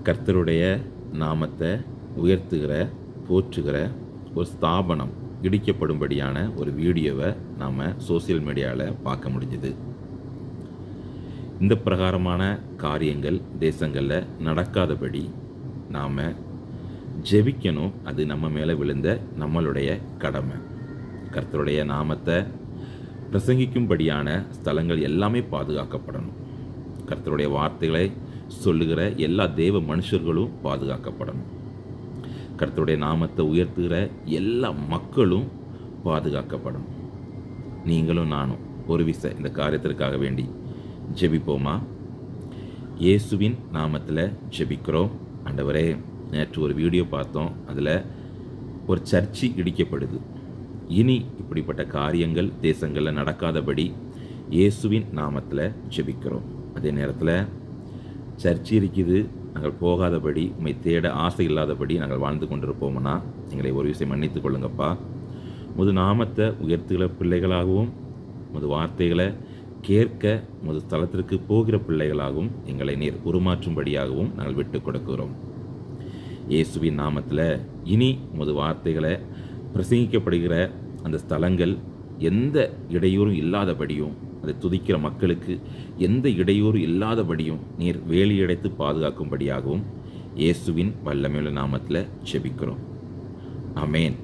கர்த்தருடைய நாமத்தை உயர்த்துகிற போற்றுகிற ஒரு ஸ்தாபனம் இடிக்கப்படும்படியான ஒரு வீடியோவை நாம் சோசியல் மீடியாவில் பார்க்க முடிஞ்சுது. இந்த பிரகாரமான காரியங்கள் தேசங்களில் நடக்காதபடி நாம் ஜெபிக்கணும். அது நம்ம மேலே விழுந்த நம்மளுடைய கடமை. கர்த்தருடைய நாமத்தை பிரசங்கிக்கும்படியான ஸ்தலங்கள் எல்லாமே பாதுகாக்கப்படணும். கர்த்தருடைய வார்த்தைகளை சொல்லுகிற எல்லா தேவ மனுஷர்களும் பாதுகாக்கப்படணும். கர்த்தருடைய நாமத்தை உயர்த்துகிற எல்லா மக்களும் பாதுகாக்கப்படணும். நீங்களும் நானும் ஒரு இந்த காரியத்திற்காக வேண்டி ஜெபிப்போமா? இயேசுவின் நாமத்தில் ஜெபிக்கிறோம். ஆண்டவரே, நேற்று ஒரு வீடியோ பார்த்தோம். அதில் ஒரு சர்ச்சு இடிக்கப்படுது. இனி இப்படிப்பட்ட காரியங்கள் தேசங்களில் நடக்காதபடி இயேசுவின் நாமத்தில் ஜெபிக்கிறோம். அதே நேரத்தில் சர்ச்சு இருக்குது, நாங்கள் போகாதபடி, உம்மை தேட ஆசை இல்லாதபடி நாங்கள் வாழ்ந்து கொண்டிருப்போம்னா எங்களை ஒரு விஷயம் மன்னித்து கொள்ளுங்கப்பா. முது நாமத்தை உயர்த்துகிற பிள்ளைகளாகவும் முது வார்த்தைகளை கேட்க முது ஸ்தலத்திற்கு போகிற பிள்ளைகளாகவும் எங்களை நீர் உருமாற்றும்படியாகவும் நாங்கள் விட்டு கொடுக்கிறோம். இயேசுவின் நாமத்தில் இனி முது வார்த்தைகளை பிரசங்கிக்கப்படுகிற அந்த ஸ்தலங்கள் எந்த இடையூறும் இல்லாதபடியும், அதை துதிக்கிற மக்களுக்கு எந்த இடையூறு இல்லாதபடியும் நீர் வேலியடைத்து பாதுகாக்கும்படியாகவும் இயேசுவின் வல்லமையுள்ள நாமத்தில் ஜெபிக்கிறோம். ஆமென்.